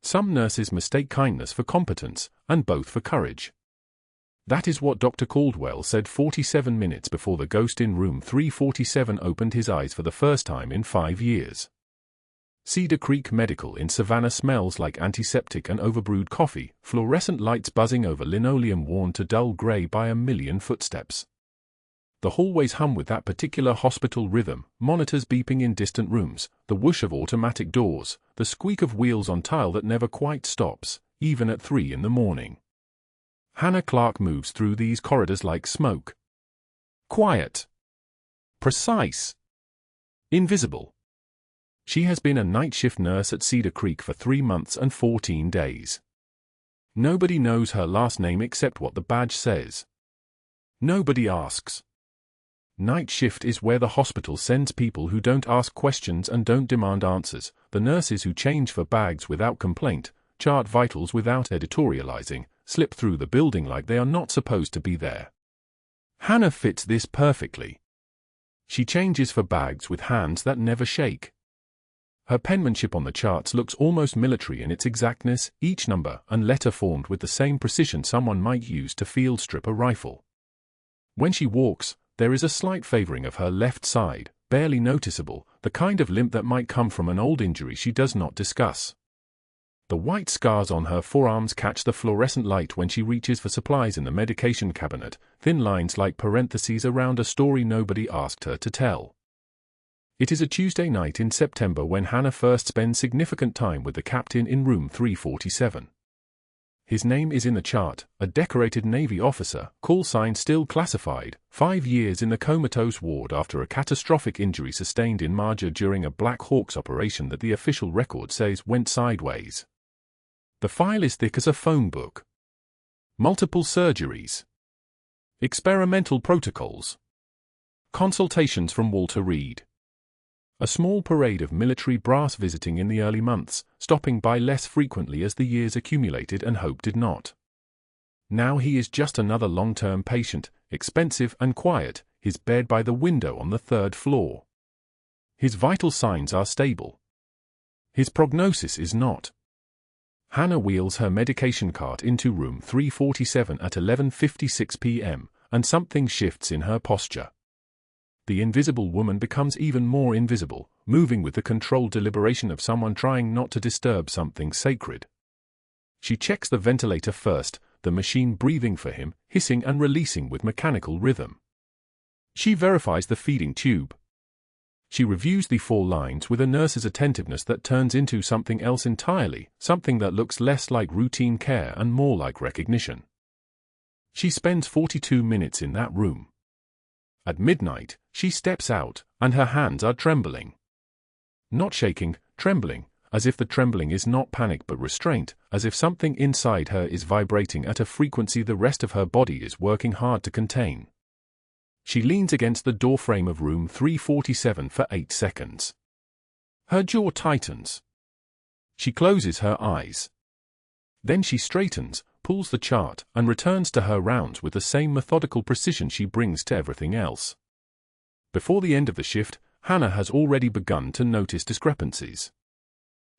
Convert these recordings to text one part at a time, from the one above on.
Some nurses mistake kindness for competence, and both for courage. That is what Dr. Caldwell said 47 minutes before the ghost in room 347 opened his eyes for the first time in 5 years. Cedar Creek Medical in Savannah smells like antiseptic and overbrewed coffee, fluorescent lights buzzing over linoleum worn to dull gray by a million footsteps. The hallways hum with that particular hospital rhythm, monitors beeping in distant rooms, the whoosh of automatic doors, the squeak of wheels on tile that never quite stops, even at 3 in the morning. Hannah Clarke moves through these corridors like smoke. Quiet. Precise. Invisible. She has been a night shift nurse at Cedar Creek for 3 months and 14 days. Nobody knows her last name except what the badge says. Nobody asks. Night shift is where the hospital sends people who don't ask questions and don't demand answers, the nurses who change for bags without complaint, chart vitals without editorializing, slip through the building like they are not supposed to be there. Hannah fits this perfectly. She changes for bags with hands that never shake. Her penmanship on the charts looks almost military in its exactness, each number and letter formed with the same precision someone might use to field strip a rifle. When she walks, there is a slight favoring of her left side, barely noticeable, the kind of limp that might come from an old injury she does not discuss. The white scars on her forearms catch the fluorescent light when she reaches for supplies in the medication cabinet, thin lines like parentheses around a story nobody asked her to tell. It is a Tuesday night in September when Hannah first spends significant time with the captain in room 347. His name is in the chart, a decorated Navy officer, call sign still classified, 5 years in the comatose ward after a catastrophic injury sustained in Marja during a Black Hawks operation that the official record says went sideways. The file is thick as a phone book. Multiple surgeries. Experimental protocols. Consultations from Walter Reed. A small parade of military brass visiting in the early months, stopping by less frequently as the years accumulated and hope did not. Now he is just another long-term patient, expensive and quiet, his bed by the window on the 3rd floor. His vital signs are stable. His prognosis is not. Hannah wheels her medication cart into room 347 at 11:56 p.m., and something shifts in her posture. The invisible woman becomes even more invisible, moving with the controlled deliberation of someone trying not to disturb something sacred. She checks the ventilator first, the machine breathing for him, hissing and releasing with mechanical rhythm. She verifies the feeding tube. She reviews the 4 lines with a nurse's attentiveness that turns into something else entirely, something that looks less like routine care and more like recognition. She spends 42 minutes in that room. At midnight, she steps out, and her hands are trembling. Not shaking, trembling, as if the trembling is not panic but restraint, as if something inside her is vibrating at a frequency the rest of her body is working hard to contain. She leans against the doorframe of room 347 for 8 seconds. Her jaw tightens. She closes her eyes. Then she straightens, pulls the chart, and returns to her rounds with the same methodical precision she brings to everything else. Before the end of the shift, Hannah has already begun to notice discrepancies.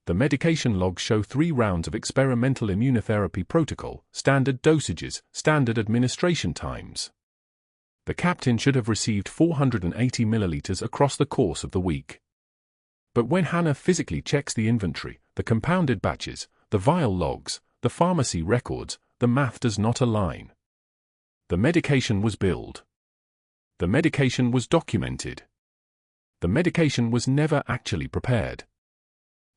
The medication logs show 3 rounds of experimental immunotherapy protocol, standard dosages, standard administration times. The captain should have received 480 milliliters across the course of the week. But when Hannah physically checks the inventory, the compounded batches, the vial logs, the pharmacy records, the math does not align. The medication was billed. The medication was documented. The medication was never actually prepared.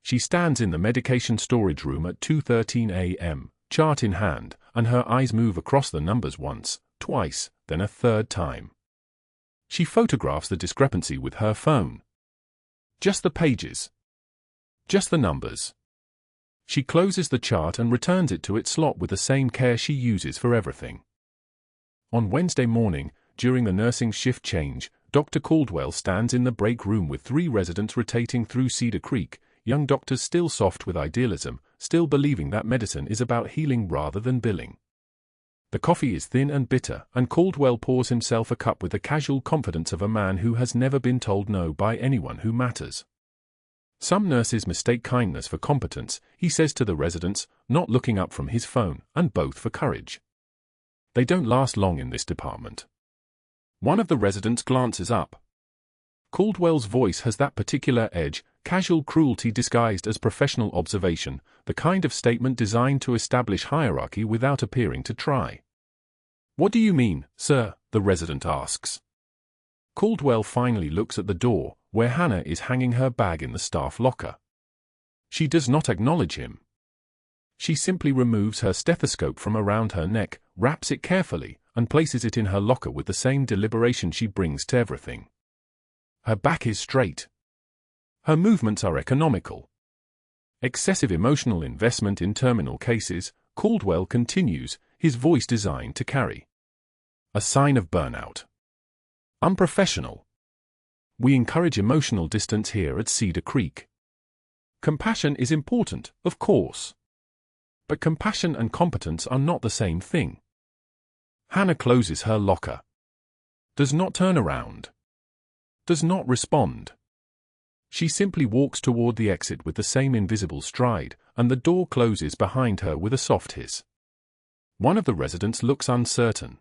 She stands in the medication storage room at 2:13 a.m., chart in hand, and her eyes move across the numbers once, twice, then a 3rd time. She photographs the discrepancy with her phone. Just the pages. Just the numbers. She closes the chart and returns it to its slot with the same care she uses for everything. On Wednesday morning, during the nursing shift change, Dr. Caldwell stands in the break room with 3 residents rotating through Cedar Creek, young doctors still soft with idealism, still believing that medicine is about healing rather than billing. The coffee is thin and bitter, and Caldwell pours himself a cup with the casual confidence of a man who has never been told no by anyone who matters. Some nurses mistake kindness for competence, he says to the residents, not looking up from his phone, and both for courage. They don't last long in this department. One of the residents glances up. Caldwell's voice has that particular edge, casual cruelty disguised as professional observation, the kind of statement designed to establish hierarchy without appearing to try. "What do you mean, sir?" the resident asks. Caldwell finally looks at the door, where Hannah is hanging her bag in the staff locker. She does not acknowledge him. She simply removes her stethoscope from around her neck, wraps it carefully, and places it in her locker with the same deliberation she brings to everything. Her back is straight. Her movements are economical. Excessive emotional investment in terminal cases, Caldwell continues, his voice designed to carry. A sign of burnout. Unprofessional. We encourage emotional distance here at Cedar Creek. Compassion is important, of course. But compassion and competence are not the same thing. Hannah closes her locker. Does not turn around. Does not respond. She simply walks toward the exit with the same invisible stride, and the door closes behind her with a soft hiss. One of the residents looks uncertain.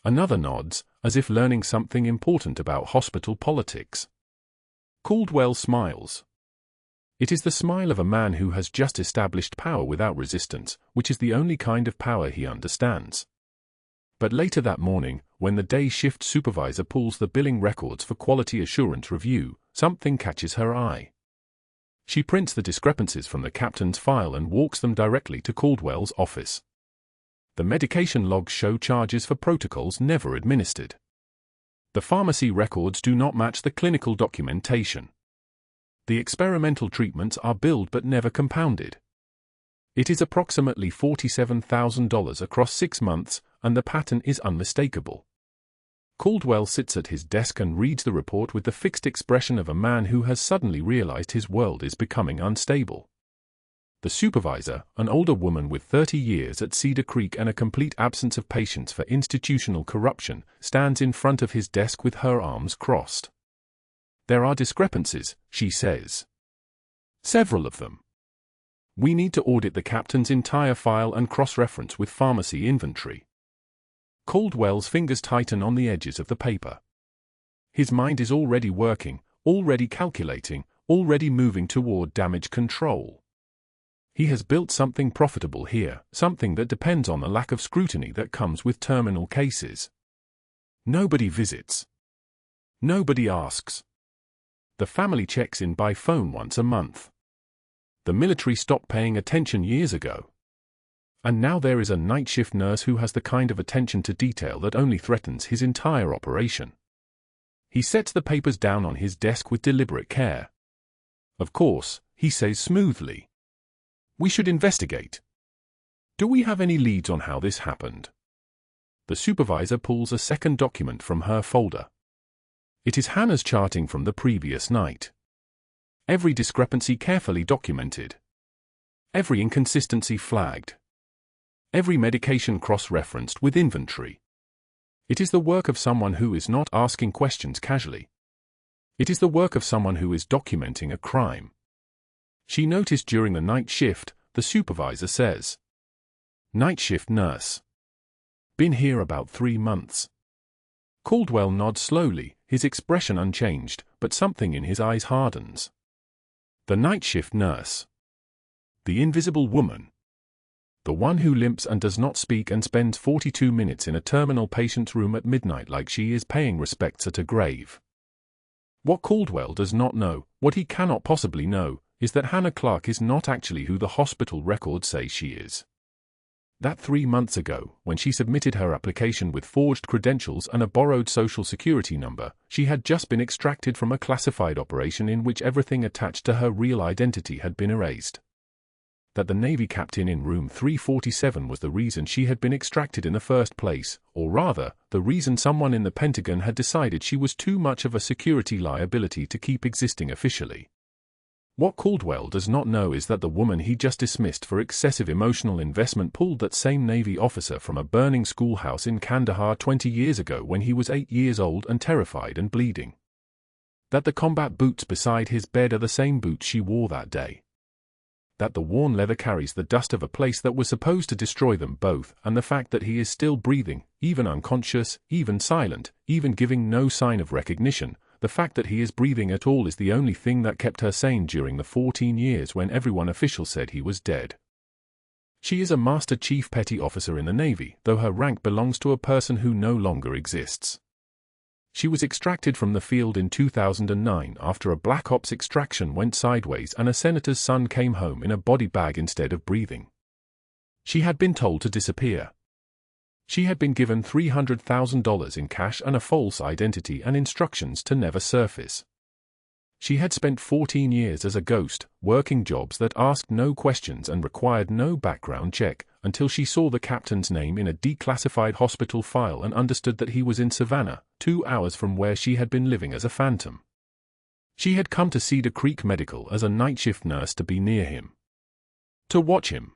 Another nods, as if learning something important about hospital politics. Caldwell smiles. It is the smile of a man who has just established power without resistance, which is the only kind of power he understands. But later that morning, when the day shift supervisor pulls the billing records for quality assurance review, something catches her eye. She prints the discrepancies from the captain's file and walks them directly to Caldwell's office. The medication logs show charges for protocols never administered. The pharmacy records do not match the clinical documentation. The experimental treatments are billed but never compounded. It is approximately $47,000 across 6 months, and the pattern is unmistakable. Caldwell sits at his desk and reads the report with the fixed expression of a man who has suddenly realized his world is becoming unstable. The supervisor, an older woman with 30 years at Cedar Creek and a complete absence of patience for institutional corruption, stands in front of his desk with her arms crossed. "There are discrepancies," she says. "Several of them. We need to audit the captain's entire file and cross-reference with pharmacy inventory." Caldwell's fingers tighten on the edges of the paper. His mind is already working, already calculating, already moving toward damage control. He has built something profitable here, something that depends on the lack of scrutiny that comes with terminal cases. Nobody visits. Nobody asks. The family checks in by phone once a month. The military stopped paying attention years ago. And now there is a night shift nurse who has the kind of attention to detail that only threatens his entire operation. He sets the papers down on his desk with deliberate care. "Of course," he says smoothly. "We should investigate. Do we have any leads on how this happened?" The supervisor pulls a second document from her folder. It is Hannah's charting from the previous night. Every discrepancy carefully documented. Every inconsistency flagged. Every medication cross-referenced with inventory. It is the work of someone who is not asking questions casually. It is the work of someone who is documenting a crime. She noticed during the night shift, the supervisor says. "Night shift nurse. Been here about 3 months." Caldwell nods slowly, his expression unchanged, but something in his eyes hardens. The night shift nurse. The invisible woman. The one who limps and does not speak and spends 42 minutes in a terminal patient's room at midnight like she is paying respects at a grave. What Caldwell does not know, what he cannot possibly know, is that Hannah Clarke is not actually who the hospital records say she is. That 3 months ago, when she submitted her application with forged credentials and a borrowed social security number, she had just been extracted from a classified operation in which everything attached to her real identity had been erased. That the Navy captain in room 347 was the reason she had been extracted in the first place, or rather, the reason someone in the Pentagon had decided she was too much of a security liability to keep existing officially. What Caldwell does not know is that the woman he just dismissed for excessive emotional investment pulled that same Navy officer from a burning schoolhouse in Kandahar 20 years ago when he was 8 years old and terrified and bleeding. That the combat boots beside his bed are the same boots she wore that day. That the worn leather carries the dust of a place that was supposed to destroy them both, and the fact that he is still breathing, even unconscious, even silent, even giving no sign of recognition. The fact that he is breathing at all is the only thing that kept her sane during the 14 years when everyone official said he was dead. She is a Master Chief Petty Officer in the Navy, though her rank belongs to a person who no longer exists. She was extracted from the field in 2009 after a Black Ops extraction went sideways and a senator's son came home in a body bag instead of breathing. She had been told to disappear. She had been given $300,000 in cash and a false identity and instructions to never surface. She had spent 14 years as a ghost, working jobs that asked no questions and required no background check, until she saw the captain's name in a declassified hospital file and understood that he was in Savannah, 2 hours from where she had been living as a phantom. She had come to Cedar Creek Medical as a night shift nurse to be near him. To watch him.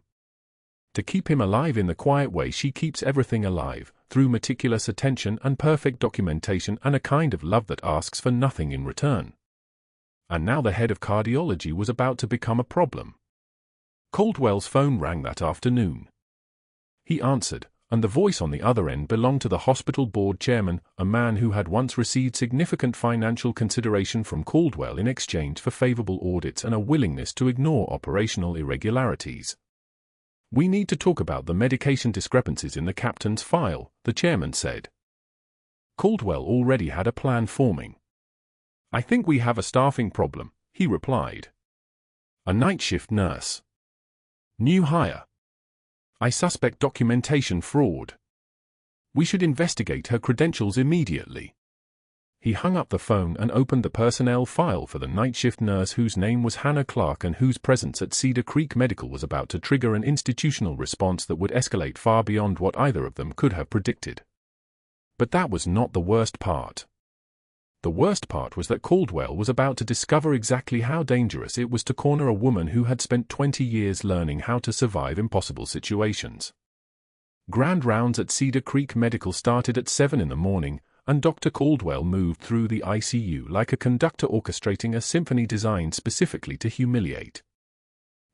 To keep him alive in the quiet way she keeps everything alive, through meticulous attention and perfect documentation and a kind of love that asks for nothing in return. And now the head of cardiology was about to become a problem. Caldwell's phone rang that afternoon. He answered, and the voice on the other end belonged to the hospital board chairman, a man who had once received significant financial consideration from Caldwell in exchange for favorable audits and a willingness to ignore operational irregularities. "We need to talk about the medication discrepancies in the captain's file," the chairman said. Caldwell already had a plan forming. "I think we have a staffing problem," he replied. "A night shift nurse. New hire. I suspect documentation fraud. We should investigate her credentials immediately." He hung up the phone and opened the personnel file for the night shift nurse whose name was Hannah Clarke and whose presence at Cedar Creek Medical was about to trigger an institutional response that would escalate far beyond what either of them could have predicted. But that was not the worst part. The worst part was that Caldwell was about to discover exactly how dangerous it was to corner a woman who had spent 20 years learning how to survive impossible situations. Grand rounds at Cedar Creek Medical started at 7 in the morning, and Dr. Caldwell moved through the ICU like a conductor orchestrating a symphony designed specifically to humiliate.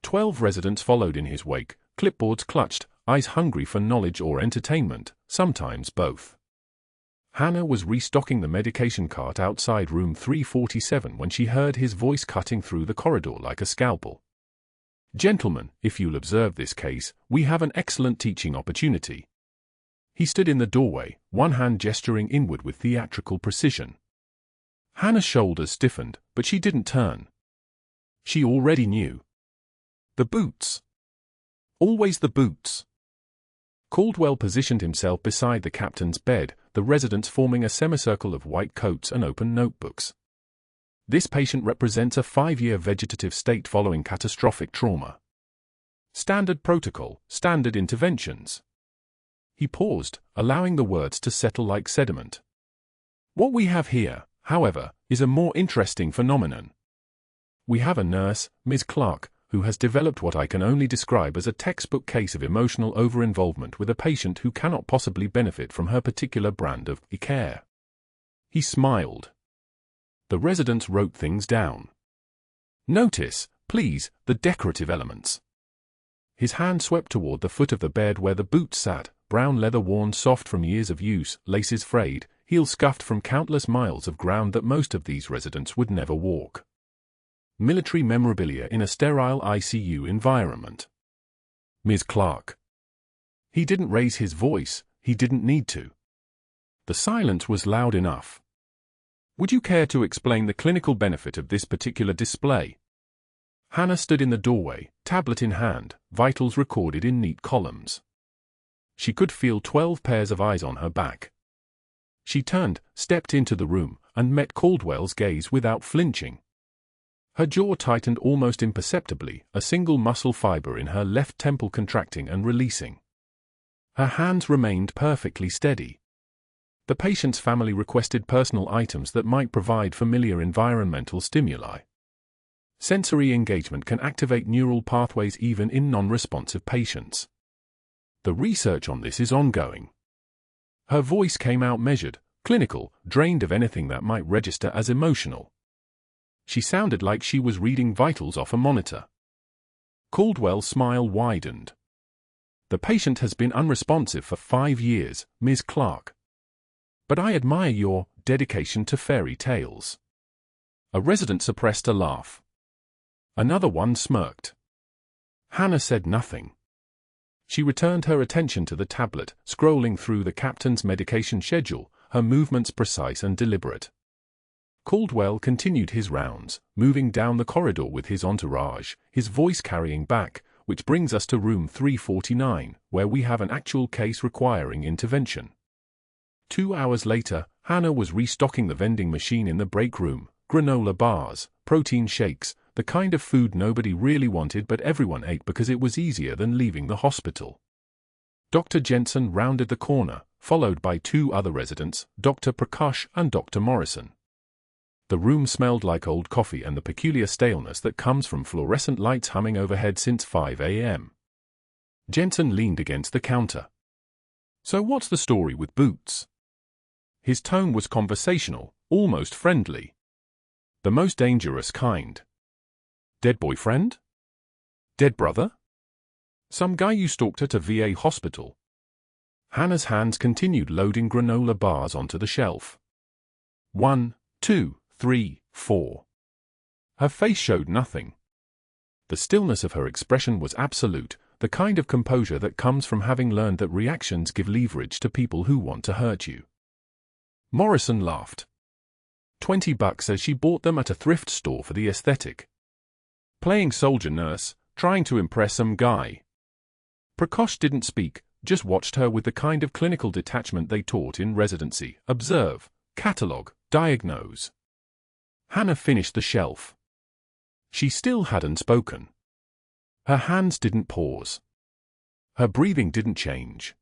12 residents followed in his wake, clipboards clutched, eyes hungry for knowledge or entertainment, sometimes both. Hannah was restocking the medication cart outside room 347 when she heard his voice cutting through the corridor like a scalpel. "Gentlemen, if you'll observe this case, we have an excellent teaching opportunity." He stood in the doorway, one hand gesturing inward with theatrical precision. Hannah's shoulders stiffened, but she didn't turn. She already knew. The boots. Always the boots. Caldwell positioned himself beside the captain's bed, the residents forming a semicircle of white coats and open notebooks. This patient represents a 5-year vegetative state following catastrophic trauma. Standard protocol, standard interventions. He paused, allowing the words to settle like sediment. What we have here, however, is a more interesting phenomenon. We have a nurse, Ms. Clarke, who has developed what I can only describe as a textbook case of emotional over-involvement with a patient who cannot possibly benefit from her particular brand of care. He smiled. The residents wrote things down. "Notice, please, the decorative elements." His hand swept toward the foot of the bed where the boots sat, brown leather worn soft from years of use, laces frayed, heels scuffed from countless miles of ground that most of these residents would never walk. Military memorabilia in a sterile ICU environment. "Ms. Clarke." He didn't raise his voice, he didn't need to. The silence was loud enough. "Would you care to explain the clinical benefit of this particular display?" Hannah stood in the doorway, tablet in hand, vitals recorded in neat columns. She could feel 12 pairs of eyes on her back. She turned, stepped into the room, and met Caldwell's gaze without flinching. Her jaw tightened almost imperceptibly, a single muscle fiber in her left temple contracting and releasing. Her hands remained perfectly steady. The patient's family requested personal items that might provide familiar environmental stimuli. Sensory engagement can activate neural pathways even in non-responsive patients. The research on this is ongoing. Her voice came out measured, clinical, drained of anything that might register as emotional. She sounded like she was reading vitals off a monitor. Caldwell's smile widened. "The patient has been unresponsive for 5 years, Ms. Clarke. But I admire your dedication to fairy tales." A resident suppressed a laugh. Another one smirked. Hannah said nothing. She returned her attention to the tablet, scrolling through the captain's medication schedule, her movements precise and deliberate. Caldwell continued his rounds, moving down the corridor with his entourage, his voice carrying back, which brings us to room 349, where we have an actual case requiring intervention. 2 hours later, Hannah was restocking the vending machine in the break room, granola bars, protein shakes, the kind of food nobody really wanted but everyone ate because it was easier than leaving the hospital. Dr. Jensen rounded the corner, followed by 2 other residents, Dr. Prakash and Dr. Morrison. The room smelled like old coffee and the peculiar staleness that comes from fluorescent lights humming overhead since 5 a.m. Jensen leaned against the counter. "So what's the story with Boots?" His tone was conversational, almost friendly. "The most dangerous kind." "Dead boyfriend? Dead brother? Some guy you stalked at a VA hospital?" Hannah's hands continued loading granola bars onto the shelf. 1, 2, 3, 4. Her face showed nothing. The stillness of her expression was absolute, the kind of composure that comes from having learned that reactions give leverage to people who want to hurt you. Morrison laughed. $20 as she bought them at a thrift store for the aesthetic. Playing soldier nurse, trying to impress some guy. Prakash didn't speak, just watched her with the kind of clinical detachment they taught in residency. Observe, catalog, diagnose. Hannah finished the shelf. She still hadn't spoken. Her hands didn't pause. Her breathing didn't change.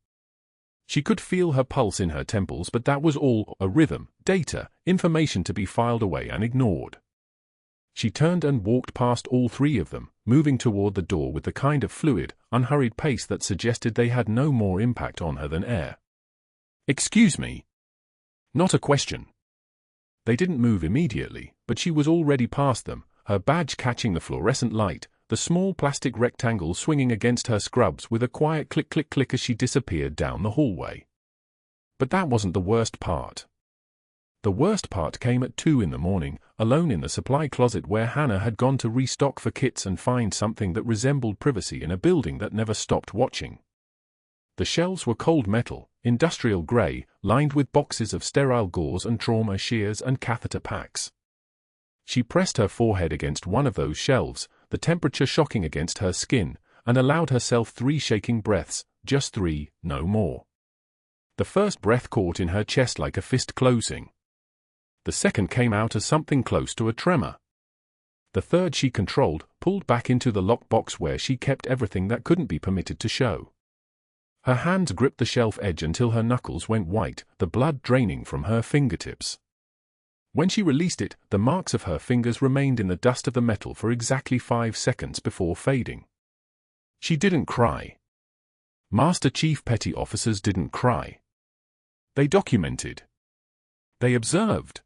She could feel her pulse in her temples, but that was all, a rhythm, data, information to be filed away and ignored. She turned and walked past all 3 of them, moving toward the door with the kind of fluid, unhurried pace that suggested they had no more impact on her than air. "Excuse me." Not a question. They didn't move immediately, but she was already past them, her badge catching the fluorescent light, the small plastic rectangle swinging against her scrubs with a quiet click-click-click as she disappeared down the hallway. But that wasn't the worst part. The worst part came at 2 in the morning, alone in the supply closet where Hannah had gone to restock for kits and find something that resembled privacy in a building that never stopped watching. The shelves were cold metal, industrial gray, lined with boxes of sterile gauze and trauma shears and catheter packs. She pressed her forehead against one of those shelves, the temperature shocking against her skin, and allowed herself 3 shaking breaths, just 3, no more. The first breath caught in her chest like a fist closing. The second came out as something close to a tremor. The third she controlled, pulled back into the lockbox where she kept everything that couldn't be permitted to show. Her hands gripped the shelf edge until her knuckles went white, the blood draining from her fingertips. When she released it, the marks of her fingers remained in the dust of the metal for exactly 5 seconds before fading. She didn't cry. Master Chief Petty Officers didn't cry. They documented. They observed.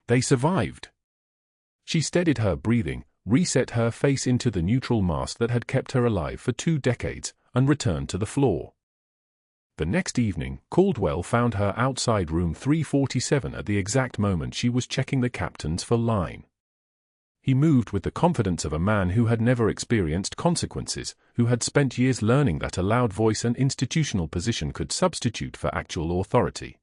They survived. She steadied her breathing, reset her face into the neutral mask that had kept her alive for 2 decades, and returned to the floor. The next evening, Caldwell found her outside room 347 at the exact moment she was checking the captain's for line. He moved with the confidence of a man who had never experienced consequences, who had spent years learning that a loud voice and institutional position could substitute for actual authority.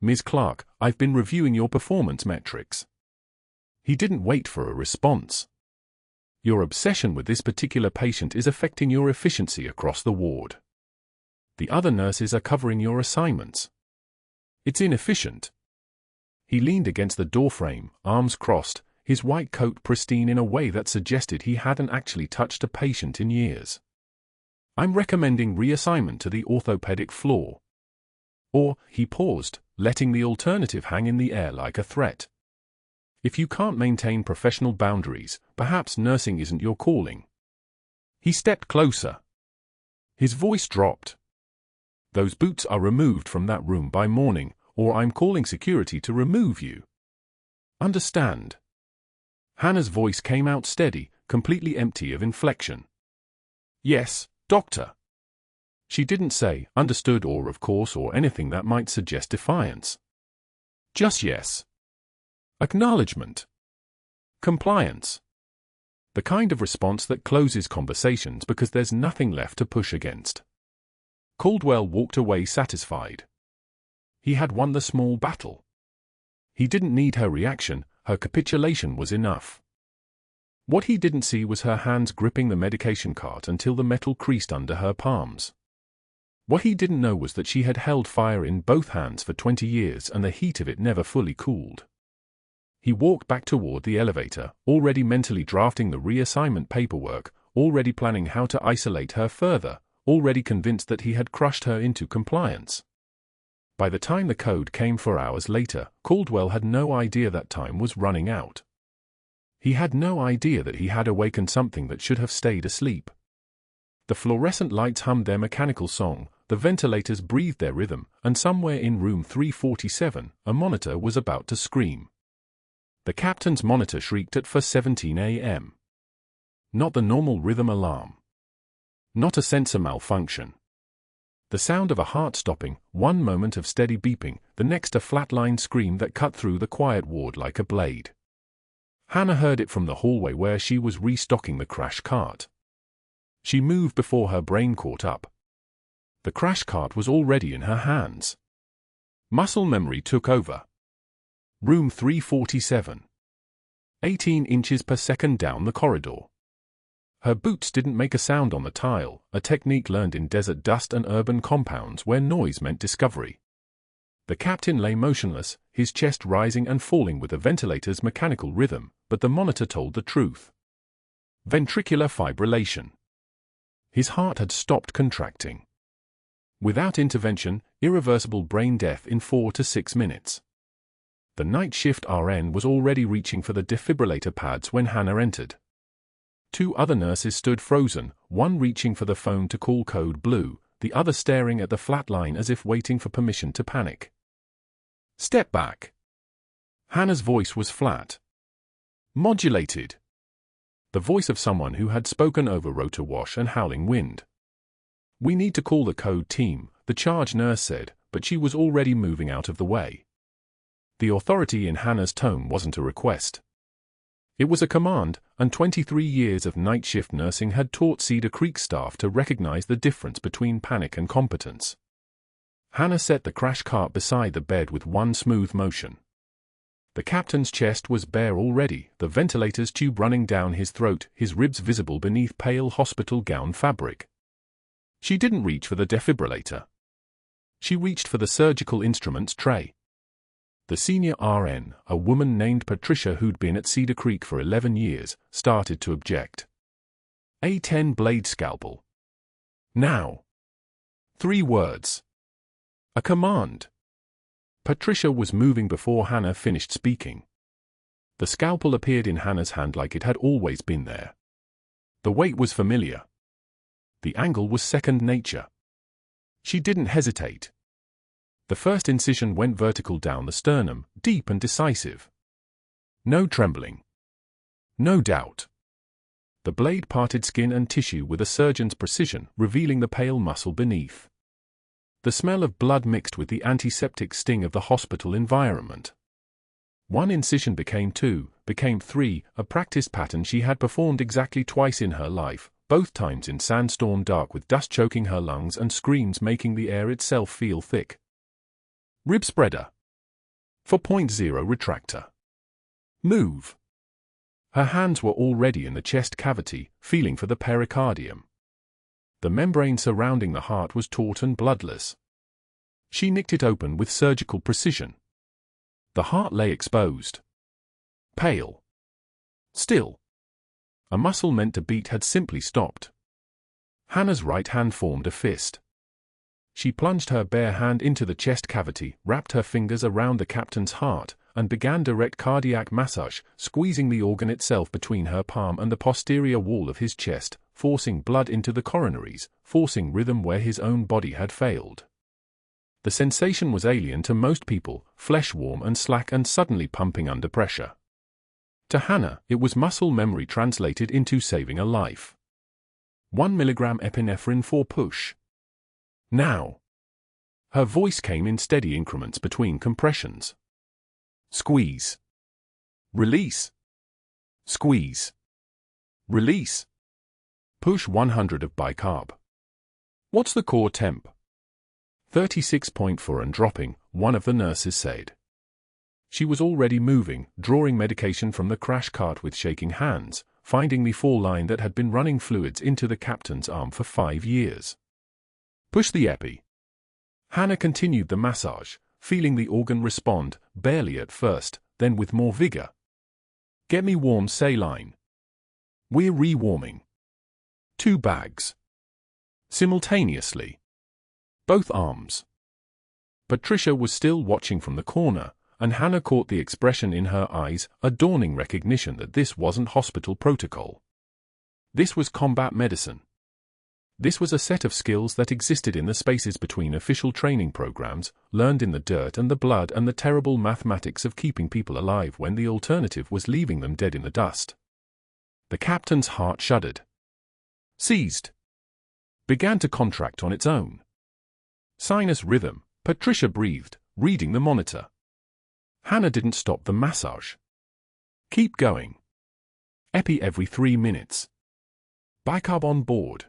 "Ms. Clarke, I've been reviewing your performance metrics." He didn't wait for a response. "Your obsession with this particular patient is affecting your efficiency across the ward. The other nurses are covering your assignments. It's inefficient." He leaned against the doorframe, arms crossed, his white coat pristine in a way that suggested he hadn't actually touched a patient in years. "I'm recommending reassignment to the orthopedic floor." Or, he paused, letting the alternative hang in the air like a threat. "If you can't maintain professional boundaries, perhaps nursing isn't your calling." He stepped closer. His voice dropped. "Those boots are removed from that room by morning, or I'm calling security to remove you. Understand?" Hannah's voice came out steady, completely empty of inflection. "Yes, doctor." She didn't say, understood or of course or anything that might suggest defiance. Just yes. Acknowledgement. Compliance. The kind of response that closes conversations because there's nothing left to push against. Caldwell walked away satisfied. He had won the small battle. He didn't need her reaction, her capitulation was enough. What he didn't see was her hands gripping the medication cart until the metal creased under her palms. What he didn't know was that she had held fire in both hands for 20 years and the heat of it never fully cooled. He walked back toward the elevator, already mentally drafting the reassignment paperwork, already planning how to isolate her further, already convinced that he had crushed her into compliance. By the time the code came 4 hours later, Caldwell had no idea that time was running out. He had no idea that he had awakened something that should have stayed asleep. The fluorescent lights hummed their mechanical song, the ventilators breathed their rhythm, and somewhere in room 347, a monitor was about to scream. The captain's monitor shrieked at 4:17 a.m. Not the normal rhythm alarm. Not a sensor malfunction. The sound of a heart stopping, one moment of steady beeping, the next a flatline scream that cut through the quiet ward like a blade. Hannah heard it from the hallway where she was restocking the crash cart. She moved before her brain caught up. The crash cart was already in her hands. Muscle memory took over. Room 347. 18 inches per second down the corridor. Her boots didn't make a sound on the tile, a technique learned in desert dust and urban compounds where noise meant discovery. The captain lay motionless, his chest rising and falling with the ventilator's mechanical rhythm, but the monitor told the truth. Ventricular fibrillation. His heart had stopped contracting. Without intervention, irreversible brain death in 4 to 6 minutes. The night shift RN was already reaching for the defibrillator pads when Hannah entered. 2 other nurses stood frozen, one reaching for the phone to call code blue, the other staring at the flat line as if waiting for permission to panic. "Step back." Hannah's voice was flat. Modulated. The voice of someone who had spoken over rotor wash and howling wind. "We need to call the code team," the charge nurse said, but she was already moving out of the way. The authority in Hannah's tone wasn't a request. It was a command, and 23 years of night shift nursing had taught Cedar Creek staff to recognize the difference between panic and competence. Hannah set the crash cart beside the bed with one smooth motion. The captain's chest was bare already, the ventilator's tube running down his throat, his ribs visible beneath pale hospital gown fabric. She didn't reach for the defibrillator. She reached for the surgical instruments tray. The senior RN, a woman named Patricia who'd been at Cedar Creek for 11 years, started to object. "A 10-blade scalpel. Now." 3 words. A command. Patricia was moving before Hannah finished speaking. The scalpel appeared in Hannah's hand like it had always been there. The weight was familiar. The angle was second nature. She didn't hesitate. The first incision went vertical down the sternum, deep and decisive. No trembling. No doubt. The blade parted skin and tissue with a surgeon's precision, revealing the pale muscle beneath. The smell of blood mixed with the antiseptic sting of the hospital environment. 1 incision became 2, became 3, a practice pattern she had performed exactly twice in her life, both times in sandstorm dark with dust choking her lungs and screams making the air itself feel thick. Rib spreader. 4.0 retractor. Move. Her hands were already in the chest cavity, feeling for the pericardium. The membrane surrounding the heart was taut and bloodless. She nicked it open with surgical precision. The heart lay exposed. Pale. Still. A muscle meant to beat had simply stopped. Hannah's right hand formed a fist. She plunged her bare hand into the chest cavity, wrapped her fingers around the captain's heart, and began direct cardiac massage, squeezing the organ itself between her palm and the posterior wall of his chest, forcing blood into the coronaries, forcing rhythm where his own body had failed. The sensation was alien to most people, flesh warm and slack and suddenly pumping under pressure. To Hannah, it was muscle memory translated into saving a life. 1 milligram epinephrine for push. Now. Her voice came in steady increments between compressions. Squeeze. Release. Squeeze. Release. Push 100 of bicarb. What's the core temp? 36.4 and dropping, one of the nurses said. She was already moving, drawing medication from the crash cart with shaking hands, finding the fall line that had been running fluids into the captain's arm for 5 years. Push the epi. Hannah continued the massage, feeling the organ respond, barely at first, then with more vigor. Get me warm saline. We're rewarming. 2 bags. Simultaneously. Both arms. Patricia was still watching from the corner, and Hannah caught the expression in her eyes, a dawning recognition that this wasn't hospital protocol. This was combat medicine. This was a set of skills that existed in the spaces between official training programs, learned in the dirt and the blood and the terrible mathematics of keeping people alive when the alternative was leaving them dead in the dust. The captain's heart shuddered. Seized. Began to contract on its own. Sinus rhythm, Patricia breathed, reading the monitor. Hannah didn't stop the massage. Keep going. Epi every 3 minutes. Bicarb on board.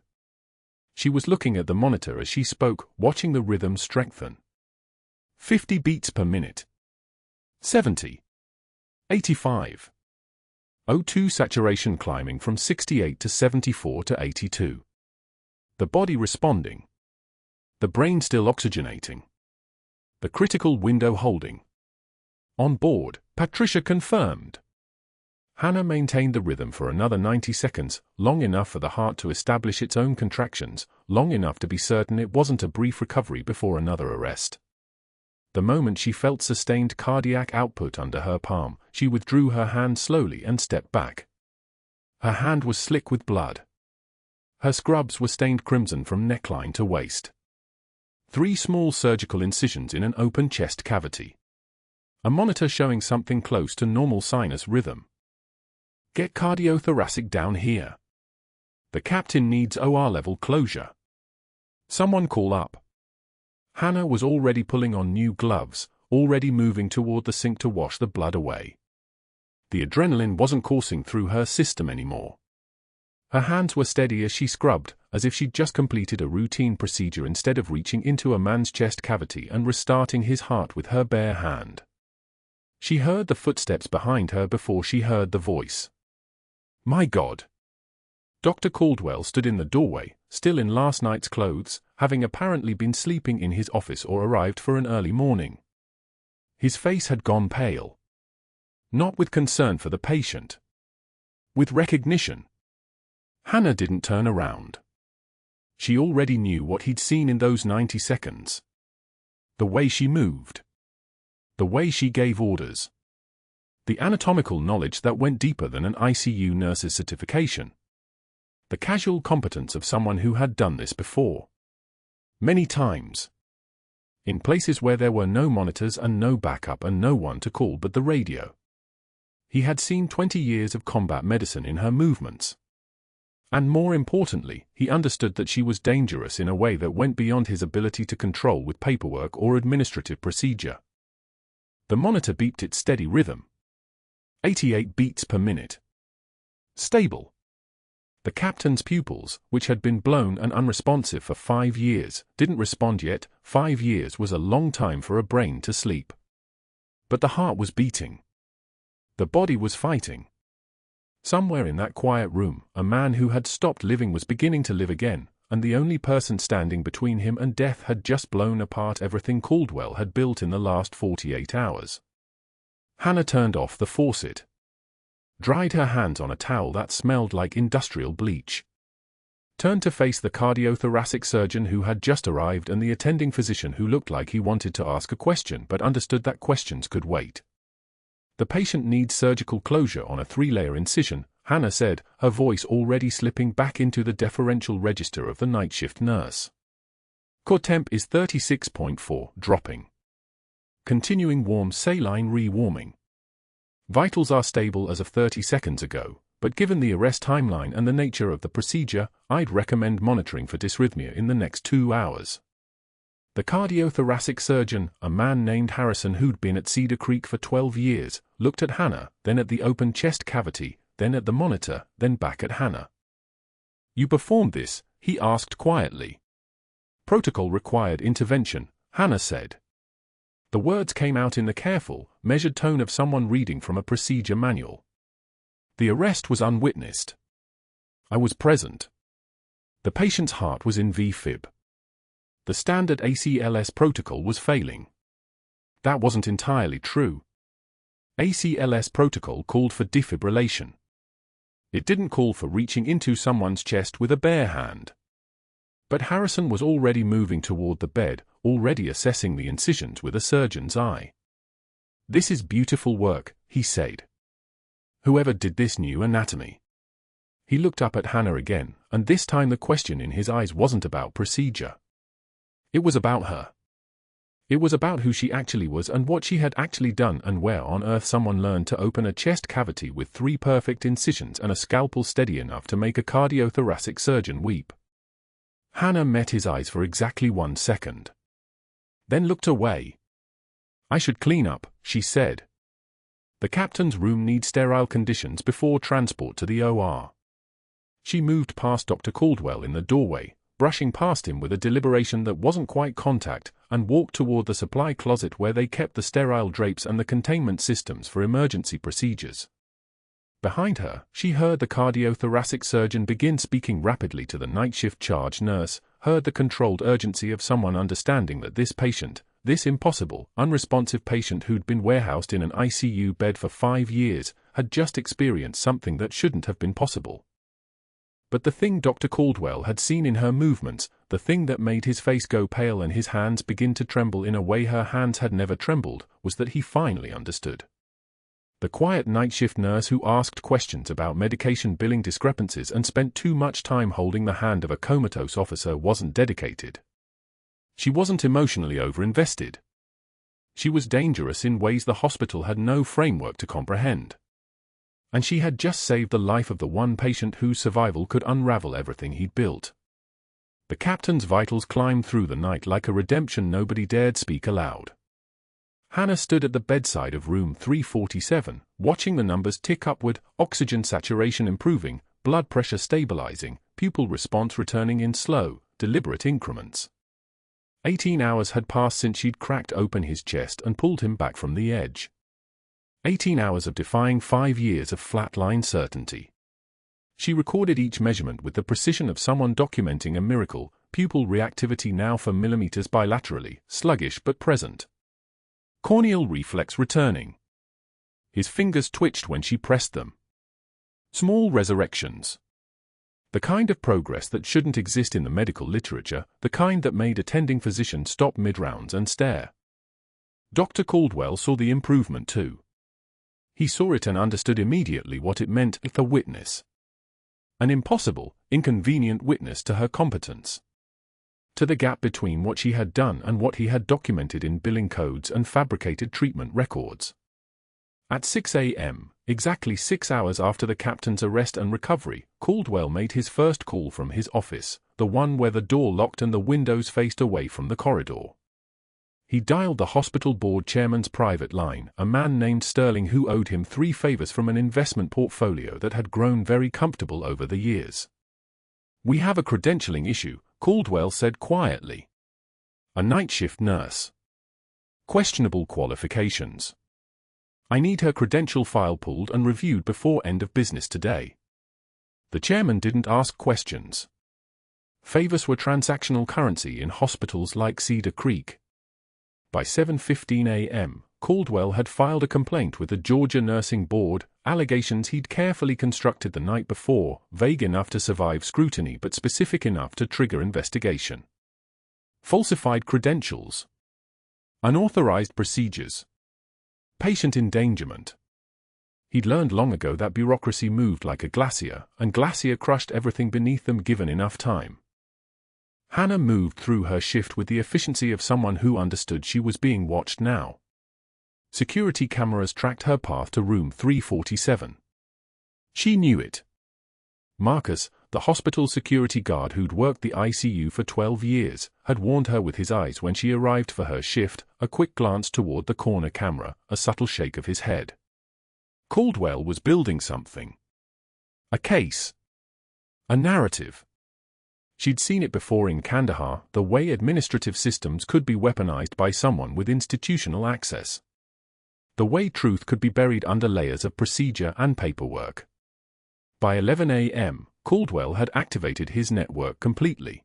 She was looking at the monitor as she spoke, watching the rhythm strengthen. 50 beats per minute. 70. 85. O2 saturation climbing from 68 to 74 to 82. The body responding. The brain still oxygenating. The critical window holding. On board, Patricia confirmed. Hannah maintained the rhythm for another 90 seconds, long enough for the heart to establish its own contractions, long enough to be certain it wasn't a brief recovery before another arrest. The moment she felt sustained cardiac output under her palm, she withdrew her hand slowly and stepped back. Her hand was slick with blood. Her scrubs were stained crimson from neckline to waist. 3 small surgical incisions in an open chest cavity. A monitor showing something close to normal sinus rhythm. Get cardiothoracic down here. The captain needs OR level closure. Someone call up. Hannah was already pulling on new gloves, already moving toward the sink to wash the blood away. The adrenaline wasn't coursing through her system anymore. Her hands were steady as she scrubbed, as if she'd just completed a routine procedure instead of reaching into a man's chest cavity and restarting his heart with her bare hand. She heard the footsteps behind her before she heard the voice. My God! Dr. Caldwell stood in the doorway, still in last night's clothes, having apparently been sleeping in his office or arrived for an early morning. His face had gone pale. Not with concern for the patient. With recognition. Hannah didn't turn around. She already knew what he'd seen in those 90 seconds. The way she moved. The way she gave orders. The anatomical knowledge that went deeper than an ICU nurse's certification. The casual competence of someone who had done this before. Many times. In places where there were no monitors and no backup and no one to call but the radio. He had seen 20 years of combat medicine in her movements. And more importantly, he understood that she was dangerous in a way that went beyond his ability to control with paperwork or administrative procedure. The monitor beeped its steady rhythm. 88 beats per minute. Stable. The captain's pupils, which had been blown and unresponsive for 5 years, didn't respond yet. 5 years was a long time for a brain to sleep. But the heart was beating. The body was fighting. Somewhere in that quiet room, a man who had stopped living was beginning to live again, and the only person standing between him and death had just blown apart everything Caldwell had built in the last 48 hours. Hannah turned off the faucet. Dried her hands on a towel that smelled like industrial bleach. Turned to face the cardiothoracic surgeon who had just arrived and the attending physician who looked like he wanted to ask a question but understood that questions could wait. The patient needs surgical closure on a 3-layer incision, Hannah said, her voice already slipping back into the deferential register of the night shift nurse. Core temp is 36.4, dropping. Continuing warm saline rewarming. Vitals are stable as of 30 seconds ago, but given the arrest timeline and the nature of the procedure, I'd recommend monitoring for dysrhythmia in the next 2 hours. The cardiothoracic surgeon, a man named Harrison who'd been at Cedar Creek for 12 years, looked at Hannah, then at the open chest cavity, then at the monitor, then back at Hannah. "You performed this?" he asked quietly. "Protocol required intervention," Hannah said. The words came out in the careful, measured tone of someone reading from a procedure manual. "The arrest was unwitnessed. I was present. The patient's heart was in V-fib. The standard ACLS protocol was failing." That wasn't entirely true. ACLS protocol called for defibrillation. It didn't call for reaching into someone's chest with a bare hand. But Harrison was already moving toward the bed, already assessing the incisions with a surgeon's eye. "This is beautiful work," he said. "Whoever did this knew anatomy." He looked up at Hannah again, and this time the question in his eyes wasn't about procedure. It was about her. It was about who she actually was and what she had actually done and where on earth someone learned to open a chest cavity with 3 perfect incisions and a scalpel steady enough to make a cardiothoracic surgeon weep. Hannah met his eyes for exactly 1 second. Then looked away. "I should clean up," she said. "The captain's room needs sterile conditions before transport to the OR." She moved past Dr. Caldwell in the doorway, brushing past him with a deliberation that wasn't quite contact, and walked toward the supply closet where they kept the sterile drapes and the containment systems for emergency procedures. Behind her, she heard the cardiothoracic surgeon begin speaking rapidly to the night shift charge nurse, heard the controlled urgency of someone understanding that this patient, this impossible, unresponsive patient who'd been warehoused in an ICU bed for 5 years, had just experienced something that shouldn't have been possible. But the thing Dr. Caldwell had seen in her movements, the thing that made his face go pale and his hands begin to tremble in a way her hands had never trembled, was that he finally understood. The quiet night shift nurse who asked questions about medication billing discrepancies and spent too much time holding the hand of a comatose officer wasn't dedicated. She wasn't emotionally overinvested. She was dangerous in ways the hospital had no framework to comprehend. And she had just saved the life of the one patient whose survival could unravel everything he'd built. The captain's vitals climbed through the night like a redemption nobody dared speak aloud. Hannah stood at the bedside of room 347, watching the numbers tick upward, oxygen saturation improving, blood pressure stabilizing, pupil response returning in slow, deliberate increments. 18 hours had passed since she'd cracked open his chest and pulled him back from the edge. 18 hours of defying 5 years of flatline certainty. She recorded each measurement with the precision of someone documenting a miracle, pupil reactivity now for millimeters bilaterally, sluggish but present. Corneal reflex returning. His fingers twitched when she pressed them. Small resurrections. The kind of progress that shouldn't exist in the medical literature, the kind that made attending physicians stop mid-rounds and stare. Dr. Caldwell saw the improvement too. He saw it and understood immediately what it meant if a witness. An impossible, inconvenient witness to her competence. To the gap between what she had done and what he had documented in billing codes and fabricated treatment records. At 6 a.m., exactly 6 hours after the captain's arrest and recovery, Caldwell made his first call from his office, the one where the door locked and the windows faced away from the corridor. He dialed the hospital board chairman's private line, a man named Sterling who owed him 3 favors from an investment portfolio that had grown very comfortable over the years. "We have a credentialing issue," Caldwell said quietly. "A night shift nurse. Questionable qualifications. I need her credential file pulled and reviewed before end of business today." The chairman didn't ask questions. Favors were transactional currency in hospitals like Cedar Creek. By 7:15 a.m., Caldwell had filed a complaint with the Georgia Nursing Board, allegations he'd carefully constructed the night before, vague enough to survive scrutiny but specific enough to trigger investigation. Falsified credentials. Unauthorized procedures. Patient endangerment. He'd learned long ago that bureaucracy moved like a glacier, and glacier crushed everything beneath them given enough time. Hannah moved through her shift with the efficiency of someone who understood she was being watched now. Security cameras tracked her path to room 347. She knew it. Marcus, the hospital security guard who'd worked the ICU for 12 years, had warned her with his eyes when she arrived for her shift, a quick glance toward the corner camera, a subtle shake of his head. Caldwell was building something. A case. A narrative. She'd seen it before in Kandahar, the way administrative systems could be weaponized by someone with institutional access. The way truth could be buried under layers of procedure and paperwork. By 11 a.m., Caldwell had activated his network completely.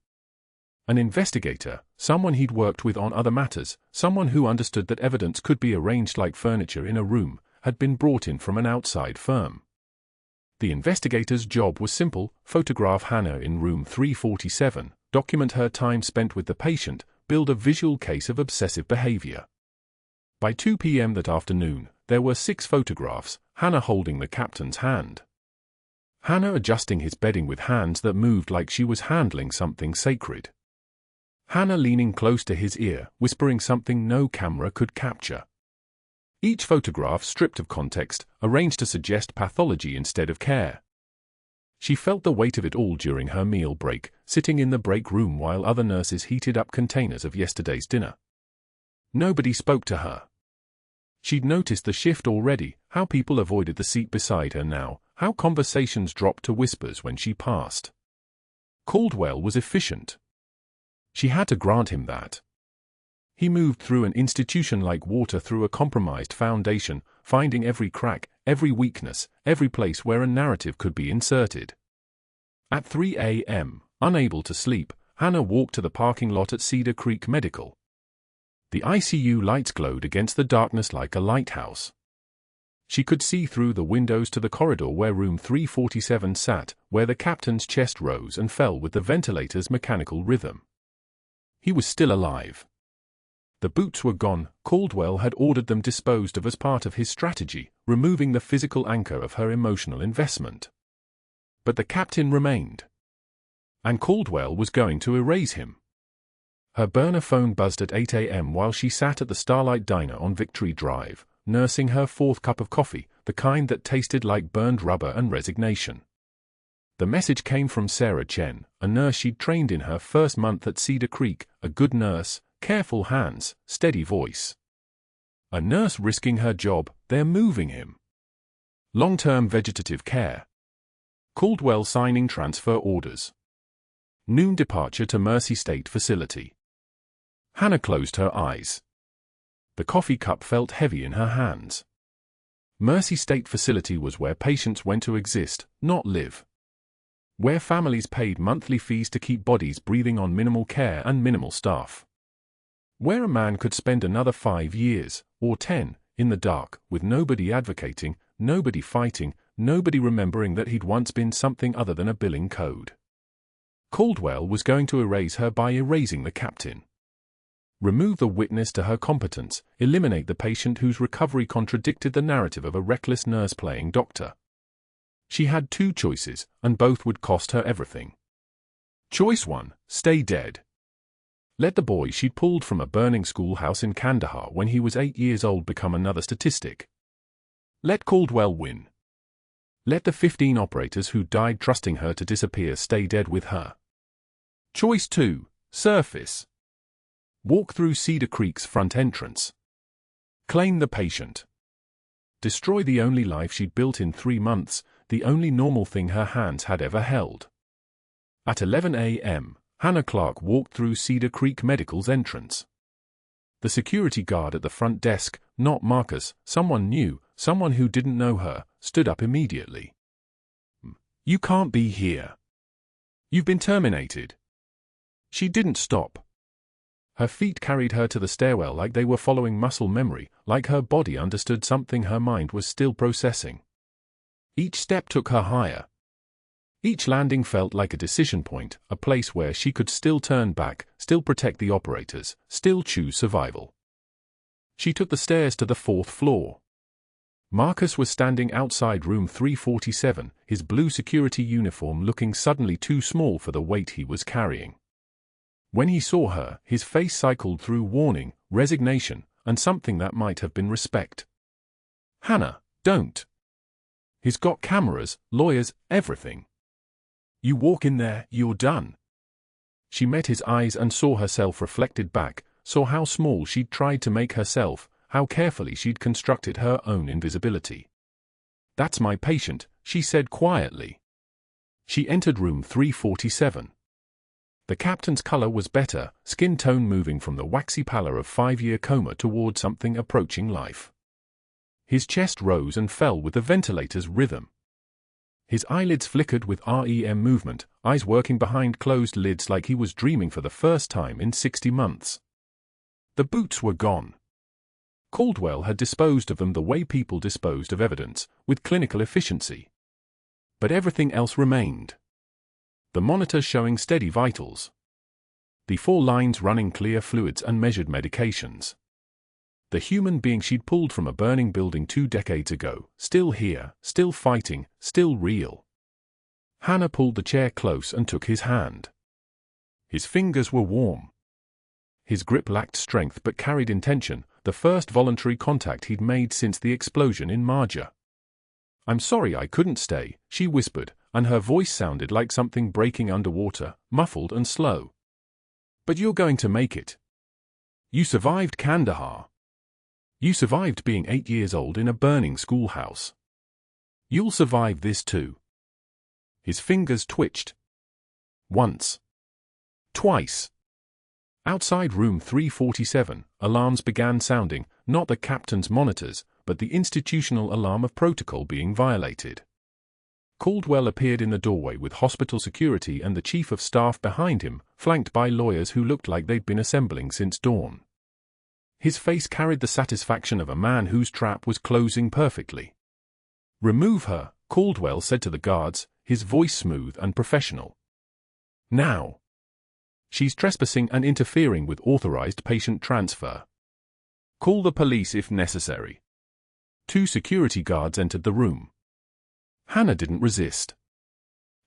An investigator, someone he'd worked with on other matters, someone who understood that evidence could be arranged like furniture in a room, had been brought in from an outside firm. The investigator's job was simple: photograph Hannah in room 347, document her time spent with the patient, build a visual case of obsessive behavior. By 2 p.m. that afternoon, there were 6 photographs, Hannah holding the captain's hand. Hannah adjusting his bedding with hands that moved like she was handling something sacred. Hannah leaning close to his ear, whispering something no camera could capture. Each photograph stripped of context, arranged to suggest pathology instead of care. She felt the weight of it all during her meal break, sitting in the break room while other nurses heated up containers of yesterday's dinner. Nobody spoke to her. She'd noticed the shift already, how people avoided the seat beside her now, how conversations dropped to whispers when she passed. Caldwell was efficient. She had to grant him that. He moved through an institution like water through a compromised foundation, finding every crack, every weakness, every place where a narrative could be inserted. At 3 a.m., unable to sleep, Hannah walked to the parking lot at Cedar Creek Medical. The ICU lights glowed against the darkness like a lighthouse. She could see through the windows to the corridor where room 347 sat, where the captain's chest rose and fell with the ventilator's mechanical rhythm. He was still alive. The boots were gone. Caldwell had ordered them disposed of as part of his strategy, removing the physical anchor of her emotional investment. But the captain remained. And Caldwell was going to erase him. Her burner phone buzzed at 8 a.m. while she sat at the Starlight Diner on Victory Drive, nursing her 4th cup of coffee, the kind that tasted like burned rubber and resignation. The message came from Sarah Chen, a nurse she'd trained in her first month at Cedar Creek, a good nurse, careful hands, steady voice. A nurse risking her job, they're moving him. Long-term vegetative care. Caldwell signing transfer orders. Noon departure to Mercy State Facility. Hannah closed her eyes. The coffee cup felt heavy in her hands. Mercy State Facility was where patients went to exist, not live. Where families paid monthly fees to keep bodies breathing on minimal care and minimal staff. Where a man could spend another 5 years, or 10, in the dark, with nobody advocating, nobody fighting, nobody remembering that he'd once been something other than a billing code. Caldwell was going to erase her by erasing the captain. Remove the witness to her competence, eliminate the patient whose recovery contradicted the narrative of a reckless nurse playing doctor. She had 2 choices, and both would cost her everything. Choice 1, stay dead. Let the boy she'd pulled from a burning schoolhouse in Kandahar when he was 8 years old become another statistic. Let Caldwell win. Let the 15 operators who died trusting her to disappear stay dead with her. Choice 2, surface. Walk through Cedar Creek's front entrance. Claim the patient. Destroy the only life she'd built in 3 months, the only normal thing her hands had ever held. At 11 a.m., Hannah Clarke walked through Cedar Creek Medical's entrance. The security guard at the front desk, not Marcus, someone new, someone who didn't know her, stood up immediately. "You can't be here. You've been terminated." She didn't stop. Her feet carried her to the stairwell like they were following muscle memory, like her body understood something her mind was still processing. Each step took her higher. Each landing felt like a decision point, a place where she could still turn back, still protect the operators, still choose survival. She took the stairs to the 4th floor. Marcus was standing outside room 347, his blue security uniform looking suddenly too small for the weight he was carrying. When he saw her, his face cycled through warning, resignation, and something that might have been respect. "Hannah, don't. He's got cameras, lawyers, everything. You walk in there, you're done." She met his eyes and saw herself reflected back, saw how small she'd tried to make herself, how carefully she'd constructed her own invisibility. "That's my patient," she said quietly. She entered room 347. The captain's color was better, skin tone moving from the waxy pallor of 5-year coma toward something approaching life. His chest rose and fell with the ventilator's rhythm. His eyelids flickered with REM movement, eyes working behind closed lids like he was dreaming for the first time in 60 months. The boots were gone. Caldwell had disposed of them the way people disposed of evidence, with clinical efficiency. But everything else remained. The monitor showing steady vitals. The 4 lines running clear fluids and measured medications. The human being she'd pulled from a burning building 2 decades ago, still here, still fighting, still real. Hannah pulled the chair close and took his hand. His fingers were warm. His grip lacked strength but carried intention, the first voluntary contact he'd made since the explosion in Marja. "I'm sorry I couldn't stay," she whispered, and her voice sounded like something breaking underwater, muffled and slow. "But you're going to make it. You survived Kandahar. You survived being 8 years old in a burning schoolhouse. You'll survive this too." His fingers twitched. Once. Twice. Outside room 347, alarms began sounding, not the captain's monitors, but the institutional alarm of protocol being violated. Caldwell appeared in the doorway with hospital security and the chief of staff behind him, flanked by lawyers who looked like they'd been assembling since dawn. His face carried the satisfaction of a man whose trap was closing perfectly. "Remove her," Caldwell said to the guards, his voice smooth and professional. "Now. She's trespassing and interfering with authorized patient transfer. Call the police if necessary." 2 security guards entered the room. Hannah didn't resist.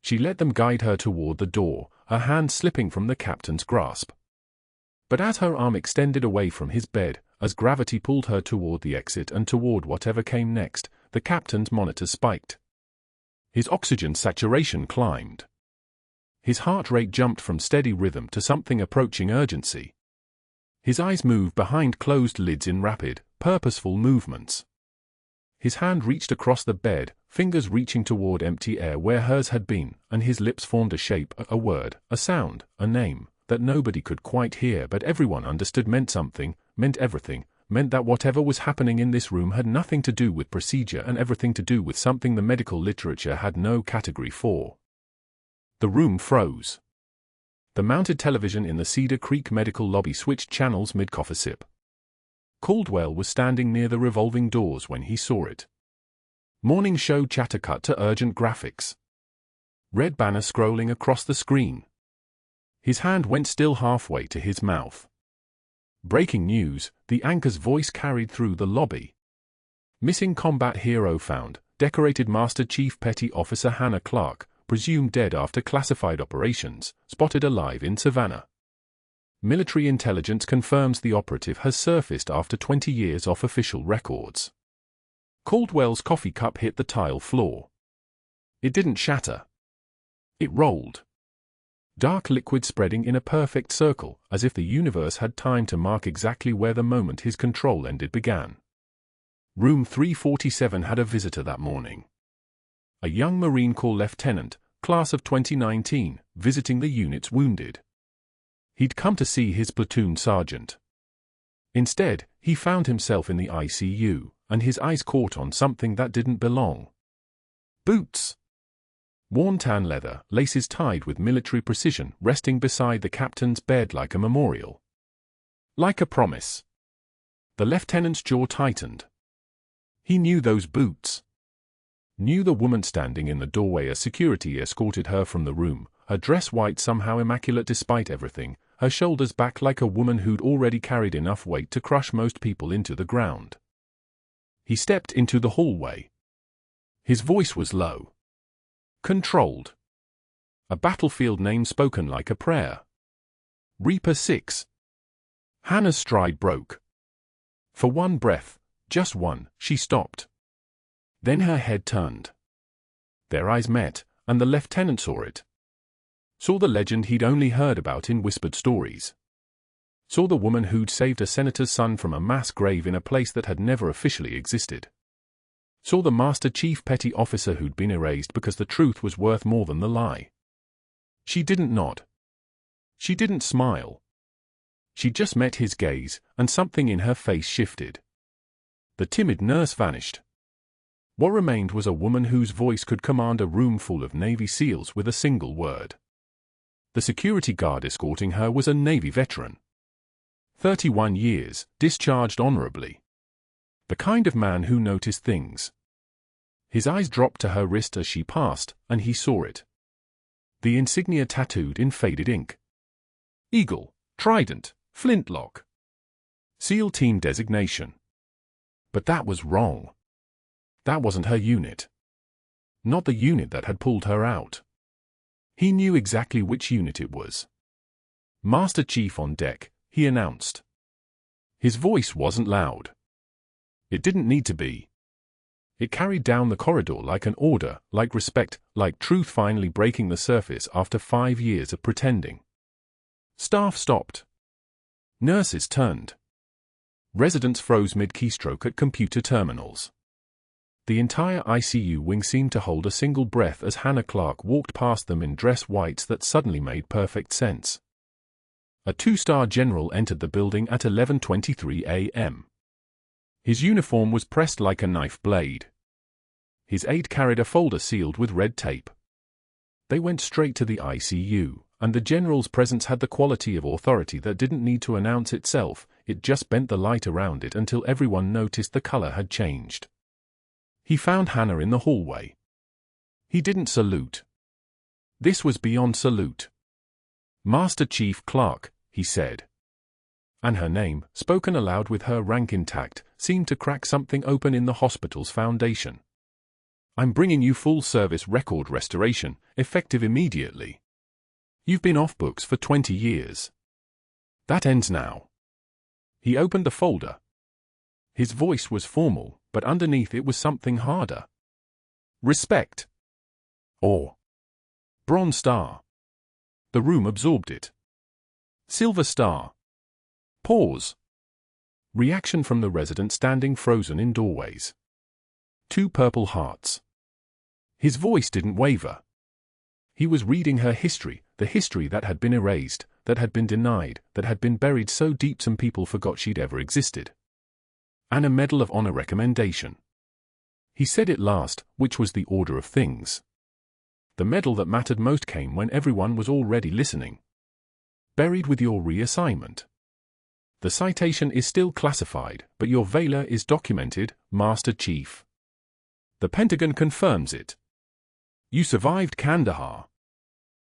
She let them guide her toward the door, her hand slipping from the captain's grasp. But as her arm extended away from his bed, as gravity pulled her toward the exit and toward whatever came next, the captain's monitor spiked. His oxygen saturation climbed. His heart rate jumped from steady rhythm to something approaching urgency. His eyes moved behind closed lids in rapid, purposeful movements. His hand reached across the bed, fingers reaching toward empty air where hers had been, and his lips formed a shape, a word, a sound, a name, that nobody could quite hear but everyone understood meant something, meant everything, meant that whatever was happening in this room had nothing to do with procedure and everything to do with something the medical literature had no category for. The room froze. The mounted television in the Cedar Creek Medical lobby switched channels mid-coffee sip. Caldwell was standing near the revolving doors when he saw it. Morning show chatter cut to urgent graphics. Red banner scrolling across the screen. His hand went still halfway to his mouth. Breaking news, the anchor's voice carried through the lobby. Missing combat hero found, decorated Master Chief Petty Officer Hannah Clarke, presumed dead after classified operations, spotted alive in Savannah. Military intelligence confirms the operative has surfaced after 20 years off official records. Caldwell's coffee cup hit the tile floor. It didn't shatter. It rolled. Dark liquid spreading in a perfect circle, as if the universe had time to mark exactly where the moment his control ended began. Room 347 had a visitor that morning. A young Marine Corps lieutenant, class of 2019, visiting the unit's wounded. He'd come to see his platoon sergeant. Instead, he found himself in the ICU, and his eyes caught on something that didn't belong. Boots. Worn tan leather, laces tied with military precision, resting beside the captain's bed like a memorial. Like a promise. The lieutenant's jaw tightened. He knew those boots. Knew the woman standing in the doorway as security escorted her from the room, her dress white somehow immaculate despite everything, her shoulders back like a woman who'd already carried enough weight to crush most people into the ground. He stepped into the hallway. His voice was low. Controlled. A battlefield name spoken like a prayer. Reaper 6. Hannah's stride broke. For one breath, just one, she stopped. Then her head turned. Their eyes met, and the lieutenant saw it. Saw the legend he'd only heard about in whispered stories. Saw the woman who'd saved a senator's son from a mass grave in a place that had never officially existed. Saw the Master Chief Petty Officer who'd been erased because the truth was worth more than the lie. She didn't nod. She didn't smile. She just met his gaze, and something in her face shifted. The timid nurse vanished. What remained was a woman whose voice could command a room full of Navy SEALs with a single word. The security guard escorting her was a Navy veteran. 31 years, discharged honorably. The kind of man who noticed things. His eyes dropped to her wrist as she passed, and he saw it. The insignia tattooed in faded ink. Eagle, Trident, Flintlock. SEAL Team designation. But that was wrong. That wasn't her unit. Not the unit that had pulled her out. He knew exactly which unit it was. Master Chief on deck, he announced. His voice wasn't loud. It didn't need to be. It carried down the corridor like an order, like respect, like truth finally breaking the surface after 5 years of pretending. Staff stopped. Nurses turned. Residents froze mid-keystroke at computer terminals. The entire ICU wing seemed to hold a single breath as Hannah Clarke walked past them in dress whites that suddenly made perfect sense. A 2-star general entered the building at 11:23 a.m. His uniform was pressed like a knife blade. His aide carried a folder sealed with red tape. They went straight to the ICU, and the general's presence had the quality of authority that didn't need to announce itself, it just bent the light around it until everyone noticed the color had changed. He found Hannah in the hallway. He didn't salute. This was beyond salute. Master Chief Clarke, he said. And her name, spoken aloud with her rank intact, seemed to crack something open in the hospital's foundation. I'm bringing you full-service record restoration, effective immediately. You've been off books for 20 years. That ends now. He opened the folder. His voice was formal, but underneath it was something harder. Respect. Or Bronze Star. The room absorbed it. Silver Star. Pause. Reaction from the resident standing frozen in doorways. 2 purple hearts. His voice didn't waver. He was reading her history, the history that had been erased, that had been denied, that had been buried so deep some people forgot she'd ever existed. And a Medal of Honor recommendation. He said it last, which was the order of things. The medal that mattered most came when everyone was already listening. Buried with your reassignment. The citation is still classified, but your valor is documented, Master Chief. The Pentagon confirms it. You survived Kandahar.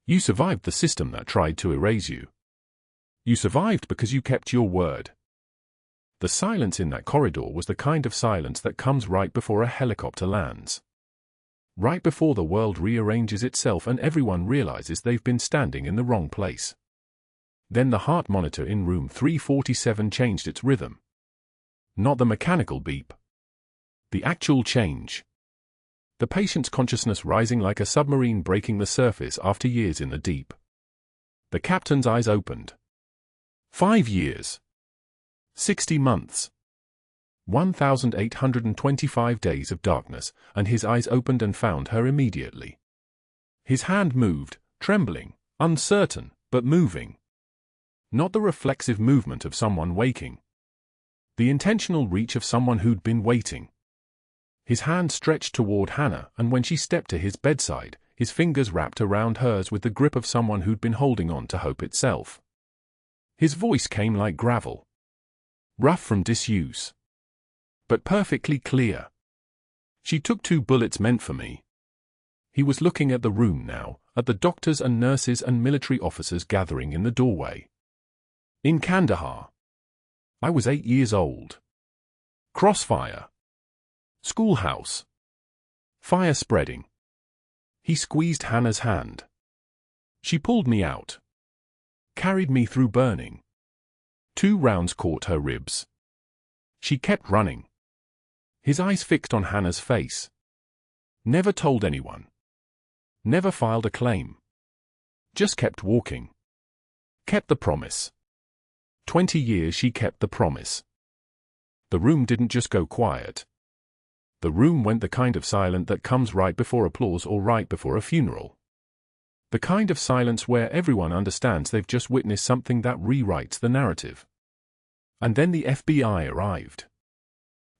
You survived the system that tried to erase you. You survived because you kept your word. The silence in that corridor was the kind of silence that comes right before a helicopter lands. Right before the world rearranges itself and everyone realizes they've been standing in the wrong place. Then the heart monitor in room 347 changed its rhythm. Not the mechanical beep. The actual change. The patient's consciousness rising like a submarine breaking the surface after years in the deep. The captain's eyes opened. 5 years. 60 months. 1,825 days of darkness, and his eyes opened and found her immediately. His hand moved, trembling, uncertain, but moving. Not the reflexive movement of someone waking. The intentional reach of someone who'd been waiting. His hand stretched toward Hannah, and when she stepped to his bedside, his fingers wrapped around hers with the grip of someone who'd been holding on to hope itself. His voice came like gravel. Rough from disuse. But perfectly clear. She took 2 bullets meant for me. He was looking at the room now, at the doctors and nurses and military officers gathering in the doorway. In Kandahar. I was 8 years old. Crossfire. Schoolhouse. Fire spreading. He squeezed Hannah's hand. She pulled me out. Carried me through burning. 2 rounds caught her ribs. She kept running. His eyes fixed on Hannah's face. Never told anyone. Never filed a claim. Just kept walking. Kept the promise. 20 years she kept the promise. The room didn't just go quiet. The room went the kind of silent that comes right before applause or right before a funeral. The kind of silence where everyone understands they've just witnessed something that rewrites the narrative. And then the FBI arrived.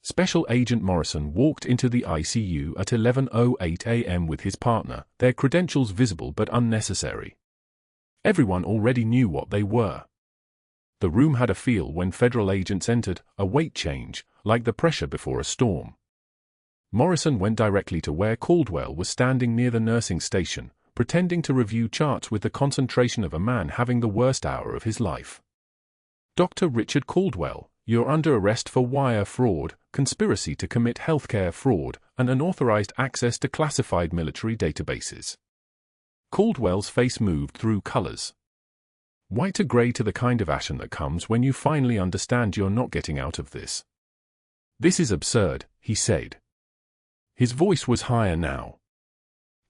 Special Agent Morrison walked into the ICU at 11:08 a.m. with his partner, their credentials visible but unnecessary. Everyone already knew what they were. The room had a feel when federal agents entered, a weight change, like the pressure before a storm. Morrison went directly to where Caldwell was standing near the nursing station, pretending to review charts with the concentration of a man having the worst hour of his life. Dr. Richard Caldwell, you're under arrest for wire fraud, conspiracy to commit healthcare fraud, and unauthorized access to classified military databases. Caldwell's face moved through colors. White to gray to the kind of ashen that comes when you finally understand you're not getting out of this. This is absurd, he said. His voice was higher now.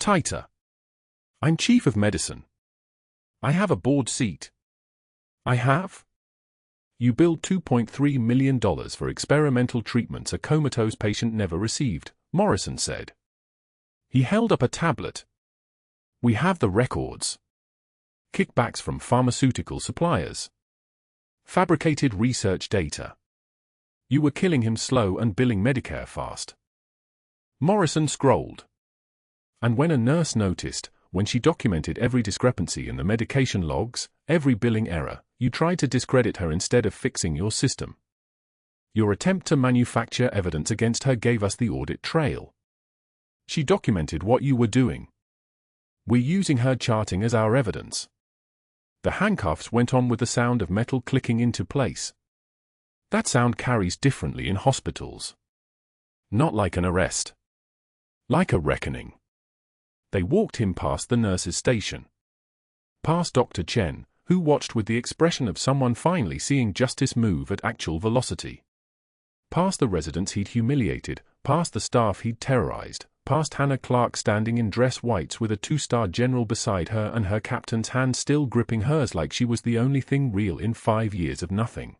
Tighter. I'm chief of medicine. I have a board seat. I have? You billed $2.3 million for experimental treatments a comatose patient never received, Morrison said. He held up a tablet. We have the records. Kickbacks from pharmaceutical suppliers. Fabricated research data. You were killing him slow and billing Medicare fast. Morrison scrolled. And when a nurse noticed, when she documented every discrepancy in the medication logs, every billing error, you tried to discredit her instead of fixing your system. Your attempt to manufacture evidence against her gave us the audit trail. She documented what you were doing. We're using her charting as our evidence. The handcuffs went on with the sound of metal clicking into place. That sound carries differently in hospitals. Not like an arrest. Like a reckoning. They walked him past the nurse's station. Past Dr. Chen, who watched with the expression of someone finally seeing justice move at actual velocity. Past the residents he'd humiliated, past the staff he'd terrorized, past Hannah Clarke standing in dress whites with a 2-star general beside her and her captain's hand still gripping hers like she was the only thing real in 5 years of nothing.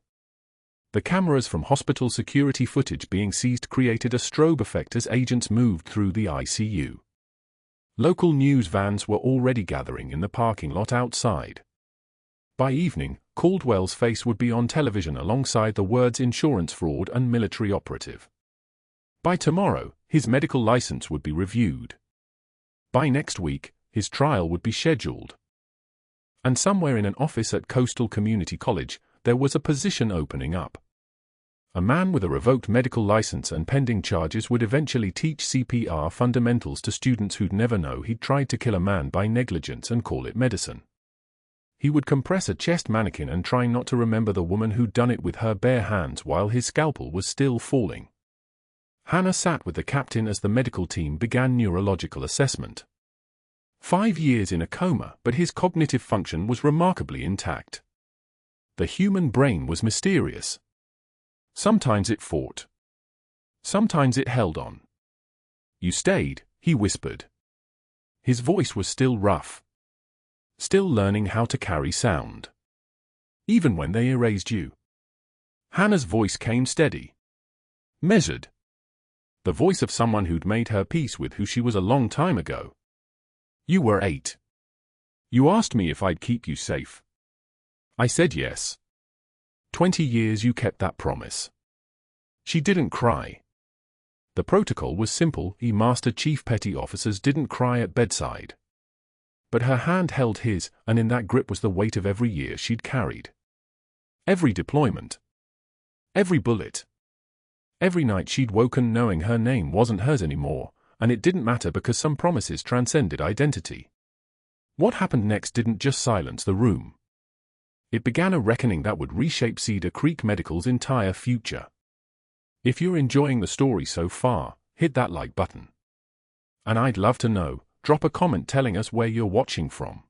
The cameras from hospital security footage being seized created a strobe effect as agents moved through the ICU. Local news vans were already gathering in the parking lot outside. By evening, Caldwell's face would be on television alongside the words insurance fraud and military operative. By tomorrow, his medical license would be reviewed. By next week, his trial would be scheduled. And somewhere in an office at Coastal Community College, there was a position opening up. A man with a revoked medical license and pending charges would eventually teach CPR fundamentals to students who'd never know he'd tried to kill a man by negligence and call it medicine. He would compress a chest mannequin and try not to remember the woman who'd done it with her bare hands while his scalpel was still falling. Hannah sat with the captain as the medical team began neurological assessment. 5 years in a coma, but his cognitive function was remarkably intact. The human brain was mysterious. Sometimes it fought. Sometimes it held on. You stayed, he whispered. His voice was still rough. Still learning how to carry sound. Even when they erased you. Hannah's voice came steady. Measured. The voice of someone who'd made her peace with who she was a long time ago. You were 8. You asked me if I'd keep you safe. I said yes. 20 years you kept that promise. She didn't cry. The protocol was simple, Master Chief Petty Officers didn't cry at bedside. But her hand held his, and in that grip was the weight of every year she'd carried. Every deployment. Every bullet. Every night she'd woken knowing her name wasn't hers anymore, and it didn't matter because some promises transcended identity. What happened next didn't just silence the room. It began a reckoning that would reshape Cedar Creek Medical's entire future. If you're enjoying the story so far, hit that like button. And I'd love to know, drop a comment telling us where you're watching from.